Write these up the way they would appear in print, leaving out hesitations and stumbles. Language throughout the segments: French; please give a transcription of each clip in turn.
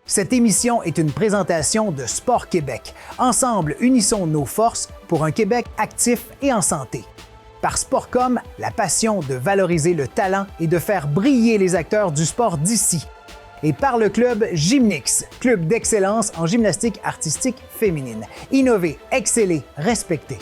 Cette émission est une présentation de Sport Québec. Ensemble, unissons nos forces pour un Québec actif et en santé. Par Sportcom, la passion de valoriser le talent et de faire briller les acteurs du sport d'ici. Et par le club Gymnix, club d'excellence en gymnastique artistique féminine. Innover, exceller, respecter.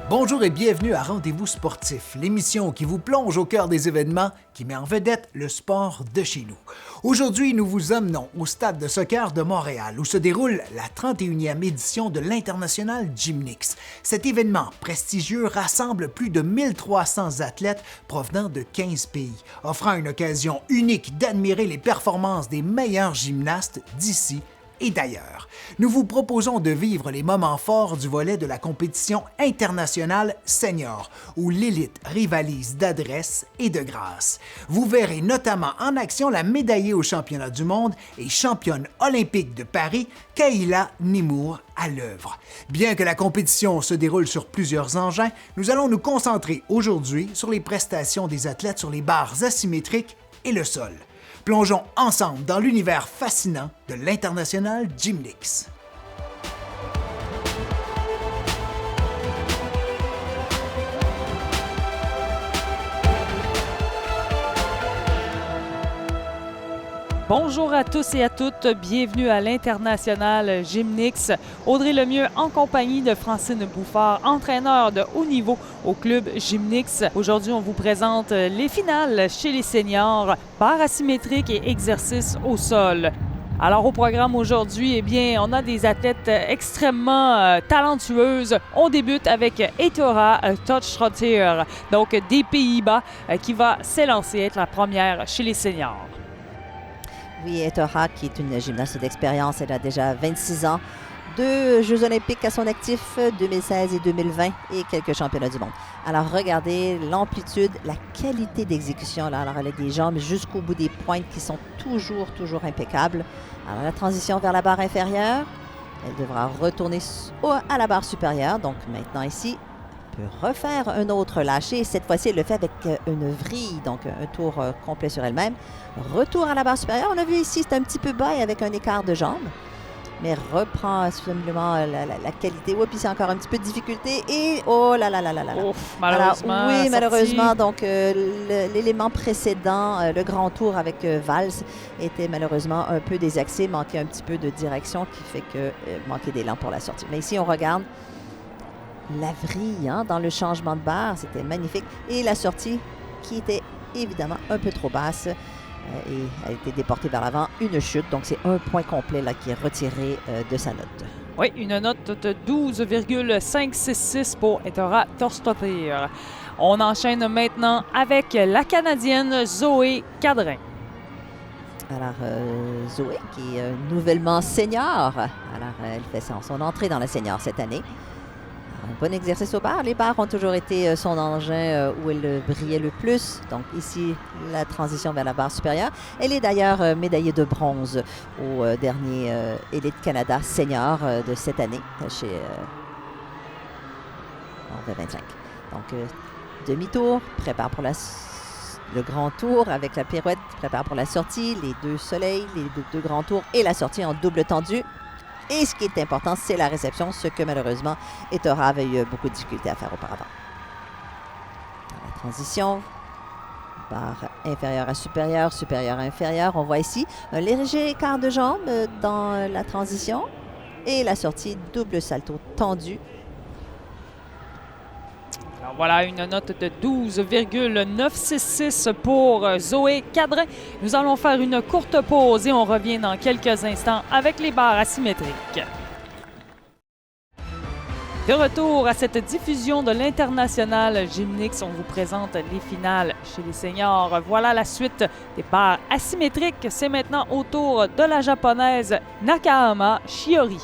Bonjour et bienvenue à Rendez-vous sportif, l'émission qui vous plonge au cœur des événements, qui met en vedette le sport de chez nous. Aujourd'hui, nous vous emmenons au stade de soccer de Montréal, où se déroule la 31e édition de l'International Gymnix. Cet événement prestigieux rassemble plus de 1300 athlètes provenant de 15 pays, offrant une occasion unique d'admirer les performances des meilleurs gymnastes d'ici et d'ailleurs. Nous vous proposons de vivre les moments forts du volet de la compétition internationale senior, où l'élite rivalise d'adresse et de grâce. Vous verrez notamment en action la médaillée au championnat du monde et championne olympique de Paris, Kayla Nemours, à l'œuvre. Bien que la compétition se déroule sur plusieurs engins, nous allons nous concentrer aujourd'hui sur les prestations des athlètes sur les barres asymétriques et le sol. Plongeons ensemble dans l'univers fascinant de l'International Gymnix. Bonjour à tous et à toutes, bienvenue à l'International Gymnix. Audrey Lemieux en compagnie de Francine Bouffard, entraîneur de haut niveau au club Gymnix. Aujourd'hui, on vous présente les finales chez les seniors, barres asymétriques et exercices au sol. Alors au programme aujourd'hui, on a des athlètes extrêmement talentueuses. On débute avec Etora Touchrotter, donc des Pays-Bas, qui va s'élancer être la première chez les seniors. Oui, Etora, qui est une gymnaste d'expérience, elle a déjà 26 ans, 2 Jeux olympiques à son actif, 2016 et 2020, et quelques championnats du monde. Alors, regardez l'amplitude, la qualité d'exécution. Là. Alors, elle a des jambes jusqu'au bout des pointes qui sont toujours impeccables. Alors, la transition vers la barre inférieure, elle devra retourner à la barre supérieure. Donc, maintenant ici, elle peut refaire un autre lâcher. Cette fois-ci, elle le fait avec une vrille, donc un tour complet sur elle-même. Retour à la barre supérieure. On a vu ici, c'est un petit peu bas et avec un écart de jambes. Mais reprend absolument la qualité. Oui, puis c'est encore un petit peu de difficulté. Et oh là là là là là. Ouf, malheureusement. Alors, oui, malheureusement. Donc, l'élément précédent, le grand tour avec Valls, était malheureusement un peu désaxé, manquait un petit peu de direction qui fait que manquait d'élan pour la sortie. Mais ici, on regarde la vrille dans le changement de barre. C'était magnifique. Et la sortie qui était évidemment un peu trop basse. Et elle a été déportée vers l'avant, une chute. Donc, c'est un point complet là, qui est retiré de sa note. Oui, une note de 12,566 pour Etora Touchrotter. On enchaîne maintenant avec la Canadienne Zoé Cadrin. Alors, Zoé, qui est nouvellement senior. Alors, elle fait son entrée dans la senior cette année. Un bon exercice aux barres. Les barres ont toujours été son engin où elle brillait le plus. Donc ici, la transition vers la barre supérieure. Elle est d'ailleurs médaillée de bronze au dernier Élite Canada senior de cette année chez 25. Donc, demi-tour, prépare pour le grand tour avec la pirouette, prépare pour la sortie, les 2 soleils, les 2 grands tours et la sortie en double tendu. Et ce qui est important, c'est la réception, ce que malheureusement, Etora avait eu beaucoup de difficultés à faire auparavant. Dans la transition, barre inférieure à supérieure, supérieure à inférieure. On voit ici un léger écart de jambe dans la transition et la sortie double salto tendu. Alors voilà une note de 12,966 pour Zoé Cadrin. Nous allons faire une courte pause et on revient dans quelques instants avec les barres asymétriques. De retour à cette diffusion de l'International Gymnix, on vous présente les finales chez les seniors. Voilà la suite des barres asymétriques. C'est maintenant au tour de la japonaise Nakahama Shiori.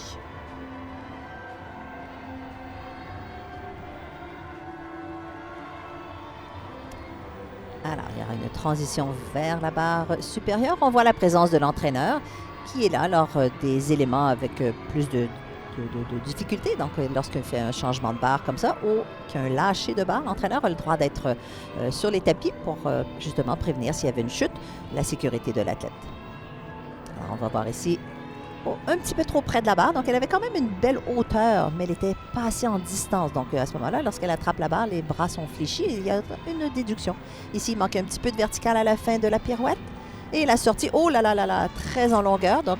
Alors, il y aura une transition vers la barre supérieure. On voit la présence de l'entraîneur qui est là lors des éléments avec plus de difficultés. Donc, lorsqu'il fait un changement de barre comme ça ou qu'il y a un lâcher de barre, l'entraîneur a le droit d'être sur les tapis pour justement prévenir s'il y avait une chute, la sécurité de l'athlète. Alors, on va voir ici, un petit peu trop près de la barre. Donc, elle avait quand même une belle hauteur, mais elle était pas assez en distance. Donc, à ce moment-là, lorsqu'elle attrape la barre, les bras sont fléchis et il y a une déduction. Ici, il manque un petit peu de vertical à la fin de la pirouette. Et la sortie, oh là là là là, très en longueur. Donc,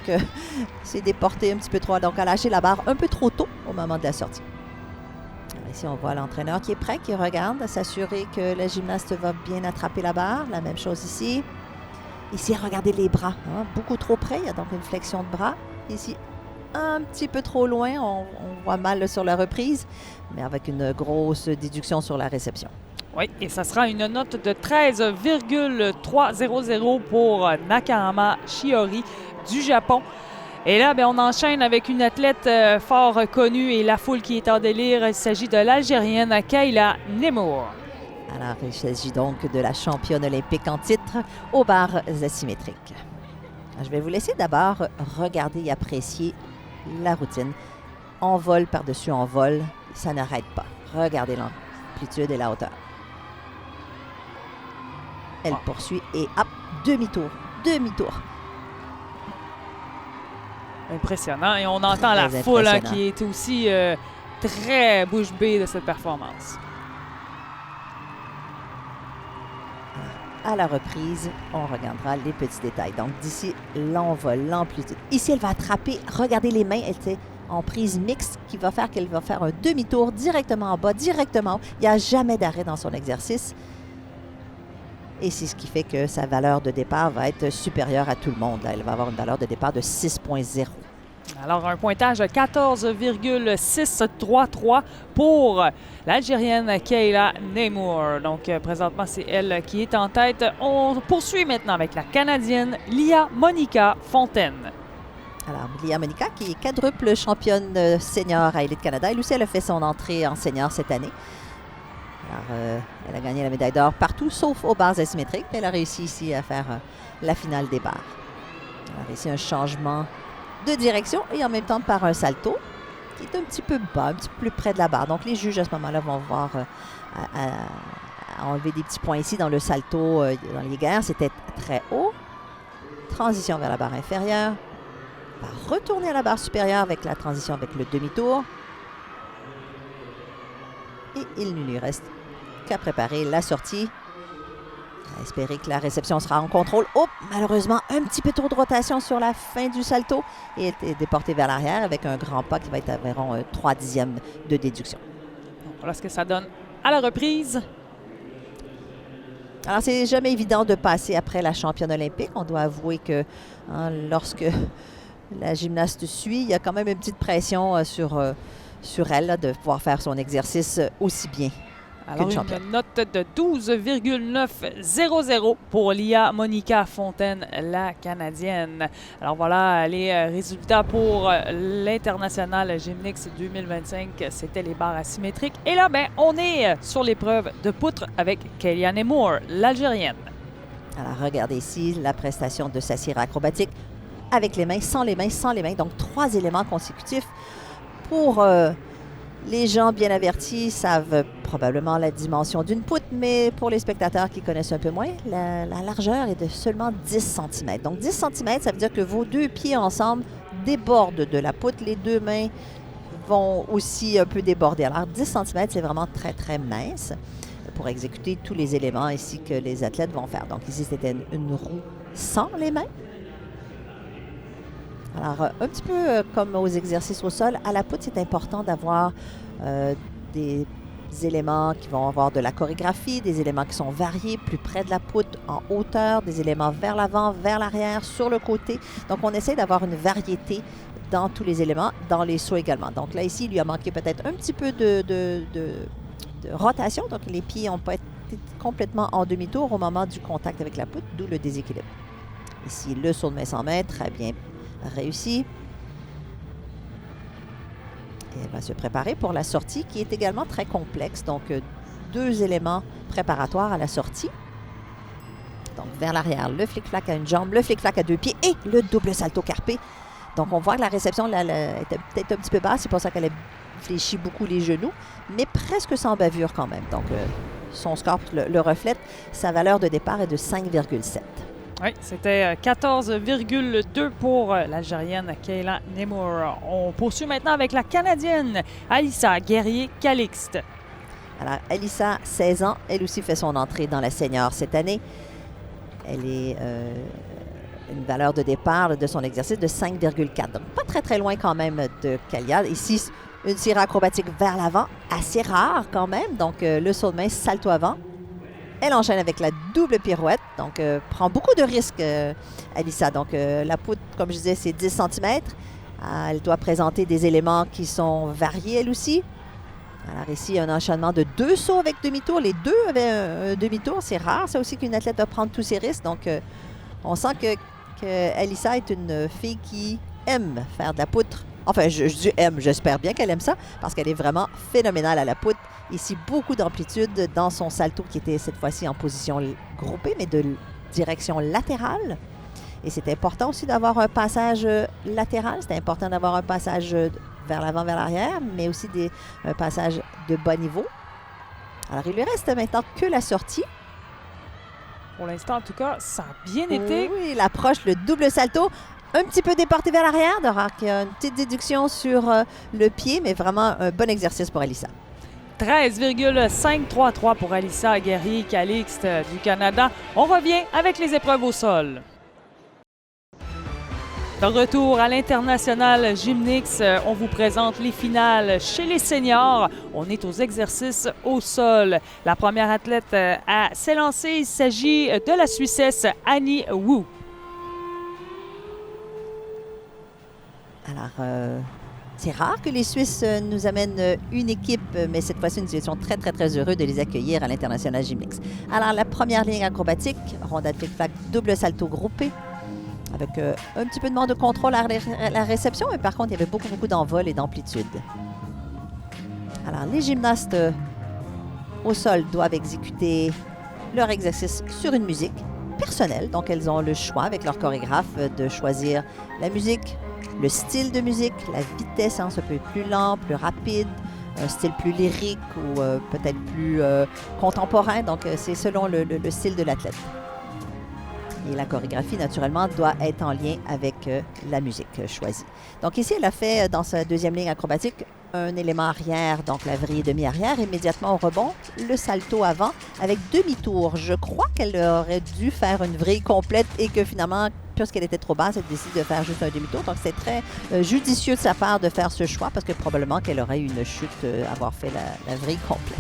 c'est déporté un petit peu trop. Donc, a lâché la barre un peu trop tôt au moment de la sortie. Alors, ici, on voit l'entraîneur qui est prêt, qui regarde, s'assurer que la gymnaste va bien attraper la barre. La même chose ici. Ici, regardez les bras. Hein, beaucoup trop près. Il y a donc une flexion de bras. Ici, un petit peu trop loin. On voit mal là, sur la reprise, mais avec une grosse déduction sur la réception. Oui, et ça sera une note de 13,300 pour Nakahama Shiori du Japon. Et là, bien, on enchaîne avec une athlète fort connue et la foule qui est en délire. Il s'agit de l'Algérienne Kayla Nemour. Alors, il s'agit donc de la championne olympique en titre aux barres asymétriques. Je vais vous laisser d'abord regarder et apprécier la routine. En vol par-dessus en vol, ça n'arrête pas. Regardez l'amplitude et la hauteur. Elle poursuit et hop, demi-tour. Impressionnant. Et on entend la foule qui est aussi très bouche bée de cette performance. À la reprise, on regardera les petits détails. Donc, d'ici, l'envol, l'amplitude. Ici, elle va attraper, regardez les mains, elle était en prise mixte qui va faire qu'elle va faire un demi-tour directement en bas, directement haut. Il n'y a jamais d'arrêt dans son exercice. Et c'est ce qui fait que sa valeur de départ va être supérieure à tout le monde. Là, elle va avoir une valeur de départ de 6,0. Alors, un pointage de 14,633 pour l'Algérienne Kayla Nemour. Donc, présentement, c'est elle qui est en tête. On poursuit maintenant avec la Canadienne Lia Monica Fontaine. Alors, Lia Monica, qui est quadruple championne senior à Élite Canada. Elle aussi, elle a fait son entrée en senior cette année. Alors, elle a gagné la médaille d'or partout, sauf aux barres asymétriques. Elle a réussi ici à faire la finale des barres. Alors, ici, un changement de direction et en même temps par un salto qui est un petit peu bas, un petit peu plus près de la barre. Donc, les juges, à ce moment-là, vont voir à enlever des petits points ici dans le salto. Dans les guerres, c'était très haut. Transition vers la barre inférieure. On va retourner à la barre supérieure avec la transition avec le demi-tour. Et il ne lui reste qu'à préparer la sortie. À espérer que la réception sera en contrôle. Oh, malheureusement, un petit peu trop de rotation sur la fin du salto. Et elle est déportée vers l'arrière avec un grand pas qui va être environ 3 dixièmes de déduction. Voilà ce que ça donne à la reprise. Alors, c'est jamais évident de passer après la championne olympique. On doit avouer que lorsque la gymnaste suit, il y a quand même une petite pression sur elle là, de pouvoir faire son exercice aussi bien. Alors, une note de 12,900 pour Lia Monica Fontaine, la Canadienne. Alors voilà les résultats pour l'International Gymnix 2025. C'était les barres asymétriques. Et là, ben, on est sur l'épreuve de poutre avec Kayla Nemour, l'Algérienne. Alors, regardez ici la prestation de sa cire acrobatique avec les mains, sans les mains, sans les mains. Donc, 3 éléments consécutifs pour... les gens bien avertis savent probablement la dimension d'une poutre, mais pour les spectateurs qui connaissent un peu moins, la largeur est de seulement 10 cm. Donc 10 cm, ça veut dire que vos 2 pieds ensemble débordent de la poutre. Les 2 mains vont aussi un peu déborder. Alors 10 cm, c'est vraiment très, très mince pour exécuter tous les éléments ici que les athlètes vont faire. Donc ici, c'était une roue sans les mains. Alors, un petit peu comme aux exercices au sol, à la poutre, c'est important d'avoir des éléments qui vont avoir de la chorégraphie, des éléments qui sont variés, plus près de la poutre, en hauteur, des éléments vers l'avant, vers l'arrière, sur le côté. Donc, on essaie d'avoir une variété dans tous les éléments, dans les sauts également. Donc là, ici, il lui a manqué peut-être un petit peu de rotation. Donc, les pieds n'ont pas été complètement en demi-tour au moment du contact avec la poutre, d'où le déséquilibre. Ici, le saut de main 100 mètres, très bien réussi. Et elle va se préparer pour la sortie qui est également très complexe. Donc, 2 éléments préparatoires à la sortie. Donc, vers l'arrière, le flic-flac à une jambe, le flic-flac à 2 pieds et le double salto carpé. Donc, on voit que la réception là, était peut-être un petit peu basse. C'est pour ça qu'elle a fléchi beaucoup les genoux, mais presque sans bavure quand même. Donc, son score le reflète. Sa valeur de départ est de 5,7. Oui, c'était 14,2 pour l'Algérienne Kayla Nemour. On poursuit maintenant avec la Canadienne Alyssa Guerrier-Calixte. Alors, Alyssa, 16 ans, elle aussi fait son entrée dans la senior cette année. Elle est une valeur de départ de son exercice de 5,4. Donc, pas très, très loin quand même de Kalia. Ici, une tirée acrobatique vers l'avant, assez rare quand même. Donc, le saut de main, salto avant. Elle enchaîne avec la double pirouette. Donc, prend beaucoup de risques, Alyssa. Donc, la poutre, comme je disais, c'est 10 cm. Elle doit présenter des éléments qui sont variés, elle aussi. Alors ici, un enchaînement de 2 sauts avec demi-tour. Les deux avaient un demi-tour. C'est rare, ça aussi, qu'une athlète doit prendre tous ses risques. Donc, on sent que Alyssa est une fille qui aime faire de la poutre. Enfin, je dis aime, j'espère bien qu'elle aime ça, parce qu'elle est vraiment phénoménale à la poutre. Ici, beaucoup d'amplitude dans son salto, qui était cette fois-ci en position groupée, mais de direction latérale. Et c'est important aussi d'avoir un passage latéral. C'est important d'avoir un passage vers l'avant, vers l'arrière, mais aussi un passage de bas niveau. Alors, il lui reste maintenant que la sortie. Pour l'instant, en tout cas, ça a bien été. Oui, l'approche, le double salto, un petit peu déporté vers l'arrière. Donc, une petite déduction sur le pied, mais vraiment un bon exercice pour Alyssa. 13,533 pour Alyssa Guerrier-Calixte du Canada. On revient avec les épreuves au sol. De retour à l'International Gymnix, on vous présente les finales chez les seniors. On est aux exercices au sol. La première athlète à s'élancer, il s'agit de la Suissesse Annie Wu. Alors, c'est rare que les Suisses nous amènent une équipe, mais cette fois-ci, nous étions très, très, très heureux de les accueillir à l'International Gymnix. Alors, la première ligne acrobatique, rondade flic-flac, double salto groupé, avec un petit peu de manque de contrôle à la réception, mais par contre, il y avait beaucoup, beaucoup d'envol et d'amplitude. Alors, les gymnastes au sol doivent exécuter leur exercice sur une musique personnelle. Donc, elles ont le choix avec leur chorégraphe de choisir la musique, le style de musique, la vitesse, ça peut être plus lent, plus rapide, un style plus lyrique ou peut-être plus contemporain. Donc, c'est selon le style de l'athlète. Et la chorégraphie, naturellement, doit être en lien avec la musique choisie. Donc ici, elle a fait, dans sa deuxième ligne acrobatique, un élément arrière, donc la vrille demi-arrière, immédiatement au rebond, le salto avant avec demi-tour. Je crois qu'elle aurait dû faire une vrille complète et que finalement, puisqu'elle était trop basse, elle décide de faire juste un demi-tour. Donc c'est très judicieux de sa part de faire ce choix parce que probablement qu'elle aurait eu une chute, avoir fait la vrille complète.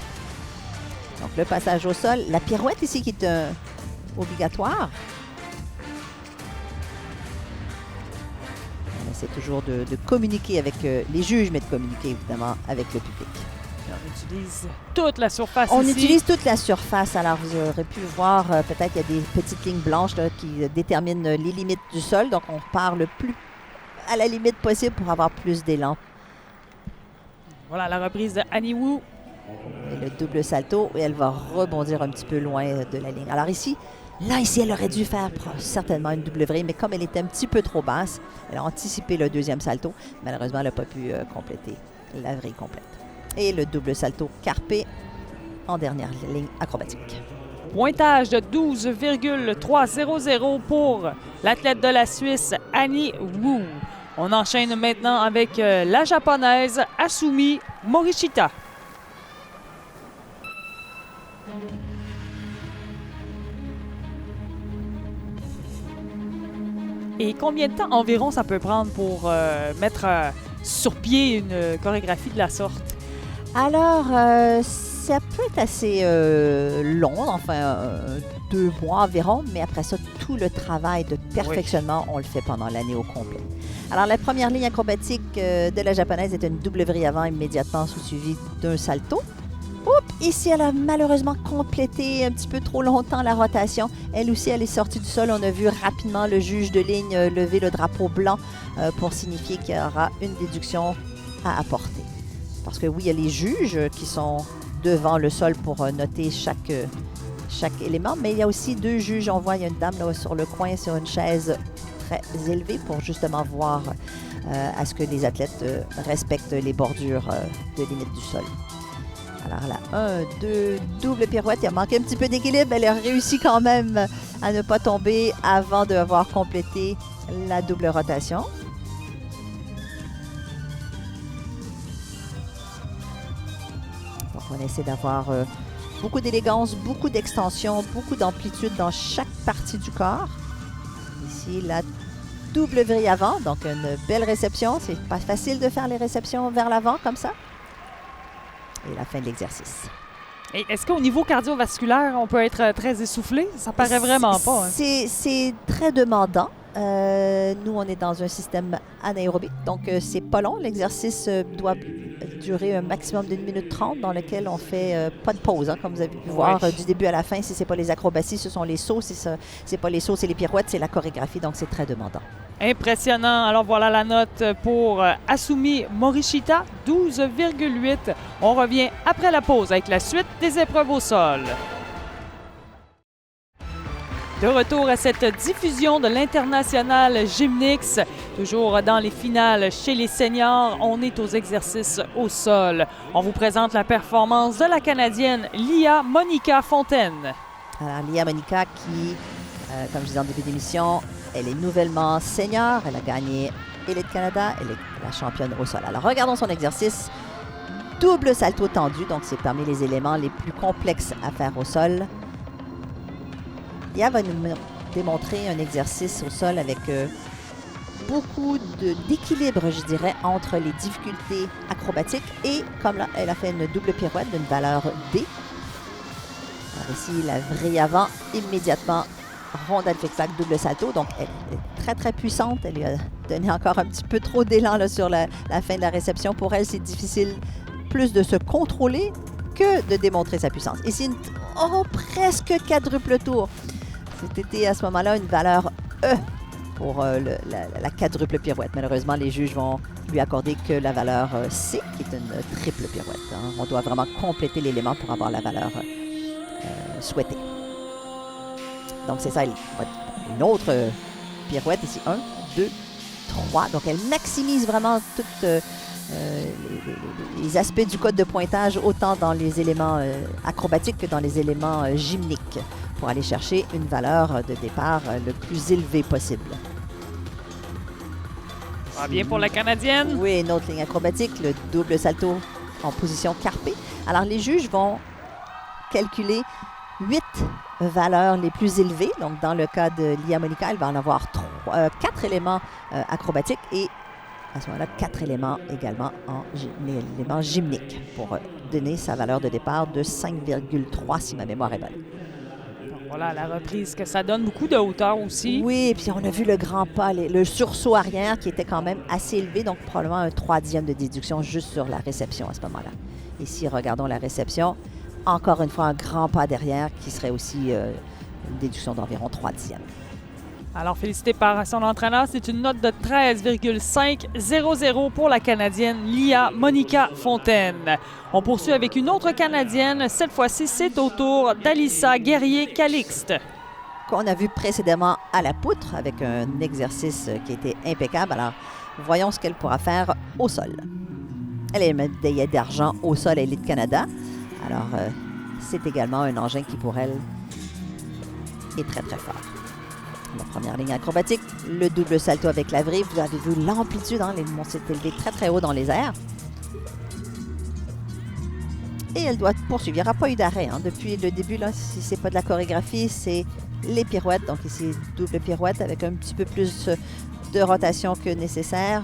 Donc le passage au sol, la pirouette ici qui est obligatoire. C'est toujours de communiquer avec les juges, mais de communiquer évidemment avec le public. On utilise toute la surface On ici. utilise toute la surface. Alors, vous aurez pu voir, peut-être il y a des petites lignes blanches là, qui déterminent les limites du sol. Donc, on part le plus à la limite possible pour avoir plus d'élan. Voilà la reprise de Annie Wu. Et le double salto, et elle va rebondir un petit peu loin de la ligne. Alors ici, elle aurait dû faire certainement une double vrille, mais comme elle était un petit peu trop basse, elle a anticipé le deuxième salto. Malheureusement, elle n'a pas pu compléter la vrille complète. Et le double salto carpé en dernière ligne acrobatique. Pointage de 12,300 pour l'athlète de la Suisse, Annie Wu. On enchaîne maintenant avec la japonaise Asumi Morishita. Et combien de temps environ ça peut prendre pour mettre sur pied une chorégraphie de la sorte? Alors, ça peut être assez long, enfin 2 mois environ, mais après ça, tout le travail de perfectionnement, on le fait pendant l'année au complet. Alors, la première ligne acrobatique de la japonaise est une double vrille avant immédiatement suivie d'un salto. Ici, elle a malheureusement complété un petit peu trop longtemps la rotation. Elle aussi, elle est sortie du sol. On a vu rapidement le juge de ligne lever le drapeau blanc pour signifier qu'il y aura une déduction à apporter. Parce que oui, il y a les juges qui sont devant le sol pour noter chaque chaque élément, mais il y a aussi 2 juges. On voit, il y a une dame là, sur le coin, sur une chaise très élevée pour justement voir à ce que les athlètes respectent les bordures de limite du sol. Alors là, 1, 2, double pirouette. Il a manqué un petit peu d'équilibre. Elle a réussi quand même à ne pas tomber avant d'avoir complété la double rotation. Donc, on essaie d'avoir beaucoup d'élégance, beaucoup d'extension, beaucoup d'amplitude dans chaque partie du corps. Ici, la double vrille avant, donc une belle réception. C'est pas facile de faire les réceptions vers l'avant comme ça. Et la fin de l'exercice. Et est-ce qu'au niveau cardiovasculaire, on peut être très essoufflé? Ça paraît vraiment pas. Hein? C'est très demandant. Nous, on est dans un système anaérobie, donc c'est pas long. L'exercice doit durer un maximum d'1 minute 30 dans lequel on fait pas de pause, hein, comme vous avez pu voir, du début à la fin. Si c'est pas les acrobaties, ce sont les sauts. Si c'est pas les sauts, c'est les pirouettes, c'est la chorégraphie, donc c'est très demandant. Impressionnant. Alors voilà la note pour Asumi Morishita, 12,8. On revient après la pause avec la suite des épreuves au sol. De retour à cette diffusion de l'International Gymnix. Toujours dans les finales chez les seniors, on est aux exercices au sol. On vous présente la performance de la Canadienne Lia Monica Fontaine. Alors, Lia Monica qui, comme je disais en début d'émission, elle est nouvellement senior. Elle a gagné Élite Canada. Elle est la championne au sol. Alors, regardons son exercice. Double salto tendu, donc c'est parmi les éléments les plus complexes à faire au sol. Lia va nous démontrer un exercice au sol avec beaucoup d'équilibre, je dirais, entre les difficultés acrobatiques et, comme là, elle a fait une double pirouette d'une valeur D. Alors ici, la vrille avant, immédiatement, rondelle flic-flac, double salto. Donc, elle est très, très puissante. Elle lui a donné encore un petit peu trop d'élan là, sur la fin de la réception. Pour elle, c'est difficile plus de se contrôler que de démontrer sa puissance. Ici, presque quadruple tour. C'était à ce moment-là une valeur E pour la quadruple pirouette. Malheureusement, les juges vont lui accorder que la valeur C, qui est une triple pirouette. Hein. On doit vraiment compléter l'élément pour avoir la valeur souhaitée. Donc, c'est ça. Une autre pirouette ici. 1, 2, 3. Donc, elle maximise vraiment tous les aspects du code de pointage, autant dans les éléments acrobatiques que dans les éléments gymniques, pour aller chercher une valeur de départ le plus élevée possible. Ça va bien pour la Canadienne. Oui, une autre ligne acrobatique, le double salto en position carpée. Alors, les juges vont calculer 8 valeurs les plus élevées. Donc, dans le cas de Lia Monica, elle va en avoir 4 éléments acrobatiques et à ce moment-là, 4 éléments également en éléments gymniques pour donner sa valeur de départ de 5,3 si ma mémoire est bonne. Voilà la reprise que ça donne, beaucoup de hauteur aussi. Oui, et puis on a vu le grand pas, le sursaut arrière qui était quand même assez élevé, donc probablement un 3/10 de déduction juste sur la réception à ce moment-là. Ici, regardons la réception. Encore une fois, un grand pas derrière qui serait aussi une déduction d'environ 3/10. Alors, félicité par son entraîneur. C'est une note de 13,500 pour la Canadienne Lia Monica Fontaine. On poursuit avec une autre Canadienne. Cette fois-ci, c'est au tour d'Alyssa Guerrier-Calixte. Qu'on a vu précédemment à la poutre avec un exercice qui était impeccable. Alors, voyons ce qu'elle pourra faire au sol. Elle est médaillée d'argent au sol à Élite Canada. Alors, c'est également un engin qui, pour elle, est très, très fort. La première ligne acrobatique, le double salto avec la vrille. Vous avez vu l'amplitude, hein? Les mots s'est élevé très, très haut dans les airs. Et elle doit poursuivre. Il n'y aura pas eu d'arrêt. Hein? Depuis le début, là, si ce n'est pas de la chorégraphie, c'est les pirouettes. Donc ici, double pirouette avec un petit peu plus de rotation que nécessaire.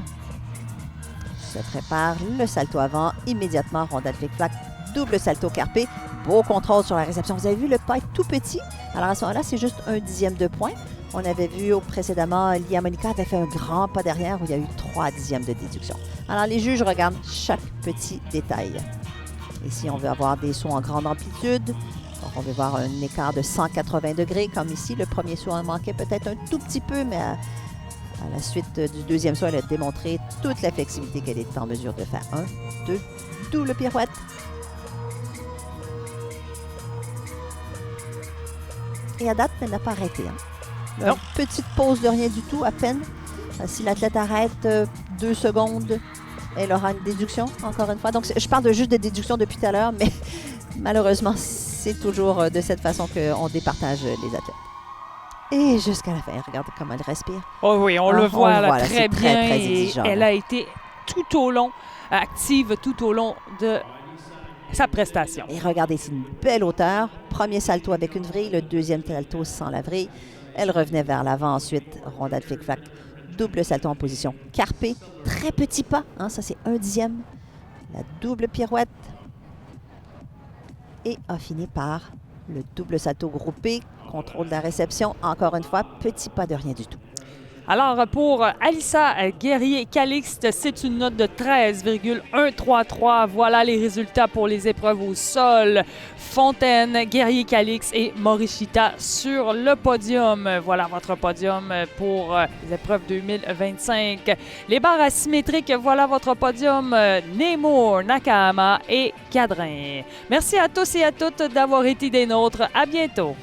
Se prépare le salto avant. Immédiatement, rondelle flic-flac, double salto carpé. Beau contrôle sur la réception. Vous avez vu, le pas est tout petit. Alors à ce moment-là, c'est juste 1/10 de point. On avait vu précédemment, Lia Monica avait fait un grand pas derrière où il y a eu 3/10 de déduction. Alors, les juges regardent chaque petit détail. Ici, on veut avoir des sauts en grande amplitude. Donc, on veut voir un écart de 180 degrés, comme ici. Le premier saut en manquait peut-être un tout petit peu, mais à la suite du deuxième saut, elle a démontré toute la flexibilité qu'elle est en mesure de faire. 1, 2, double pirouette. Et à date, elle n'a pas arrêté. Non. Petite pause de rien du tout, à peine. Si l'athlète arrête 2 secondes, elle aura une déduction, encore une fois. Donc, je parle juste de déduction depuis tout à l'heure, mais malheureusement, c'est toujours de cette façon qu'on départage les athlètes. Et jusqu'à la fin, regarde comment elle respire. Oh oui, on le voit là, très bien. Très et exigeant, elle a été tout au long, active tout au long de sa prestation. Et regardez, c'est une belle hauteur. Premier salto avec une vrille, le deuxième salto sans la vrille. Elle revenait vers l'avant ensuite, rondade flic-flac. Double salto en position carpé. Très petit pas, hein, ça c'est 1/10. La double pirouette. Et a fini par le double salto groupé. Contrôle de la réception. Encore une fois, petit pas de rien du tout. Alors, pour Alyssa Guerrier-Calixte, c'est une note de 13,133. Voilà les résultats pour les épreuves au sol. Fontaine, Guerrier-Calixte et Morishita sur le podium. Voilà votre podium pour les épreuves 2025. Les barres asymétriques, voilà votre podium. Nemours, Nakahama et Cadrin. Merci à tous et à toutes d'avoir été des nôtres. À bientôt.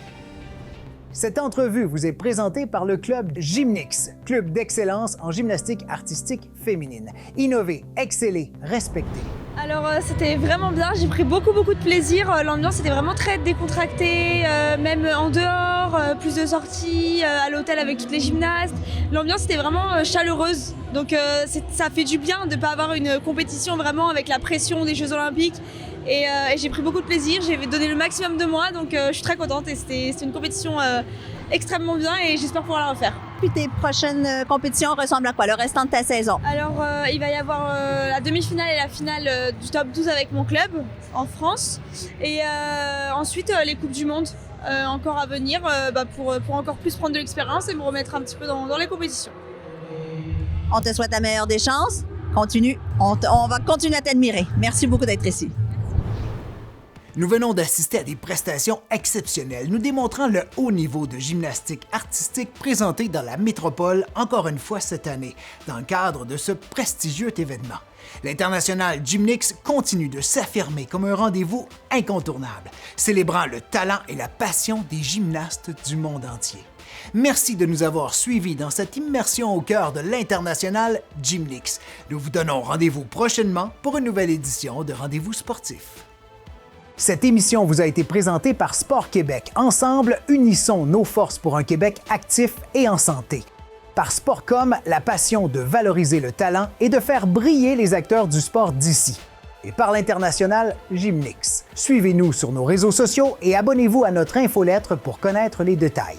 Cette entrevue vous est présentée par le club Gymnix, club d'excellence en gymnastique artistique féminine. Innover, exceller, respecter. Alors c'était vraiment bien, j'ai pris beaucoup de plaisir, l'ambiance était vraiment très décontractée, même en dehors, plus de sorties, à l'hôtel avec toutes les gymnastes. L'ambiance était vraiment chaleureuse, donc ça fait du bien de ne pas avoir une compétition vraiment avec la pression des Jeux Olympiques. Et j'ai pris beaucoup de plaisir, j'ai donné le maximum de moi, donc je suis très contente et c'était une compétition extrêmement bien et j'espère pouvoir la refaire. Puis tes prochaines compétitions ressemblent à quoi, le restant de ta saison? Alors il va y avoir la demi-finale et la finale du top 12 avec mon club en France et ensuite les Coupes du Monde encore à venir pour encore plus prendre de l'expérience et me remettre un petit peu dans les compétitions. On te souhaite la meilleure des chances. Continue, on va continuer à t'admirer. Merci beaucoup d'être ici. Nous venons d'assister à des prestations exceptionnelles, nous démontrant le haut niveau de gymnastique artistique présenté dans la métropole encore une fois cette année, dans le cadre de ce prestigieux événement. L'International Gymnix continue de s'affirmer comme un rendez-vous incontournable, célébrant le talent et la passion des gymnastes du monde entier. Merci de nous avoir suivis dans cette immersion au cœur de l'International Gymnix. Nous vous donnons rendez-vous prochainement pour une nouvelle édition de Rendez-vous sportif. Cette émission vous a été présentée par Sport Québec. Ensemble, unissons nos forces pour un Québec actif et en santé. Par Sportcom, la passion de valoriser le talent et de faire briller les acteurs du sport d'ici. Et par l'International Gymnix. Suivez-nous sur nos réseaux sociaux et abonnez-vous à notre infolettre pour connaître les détails.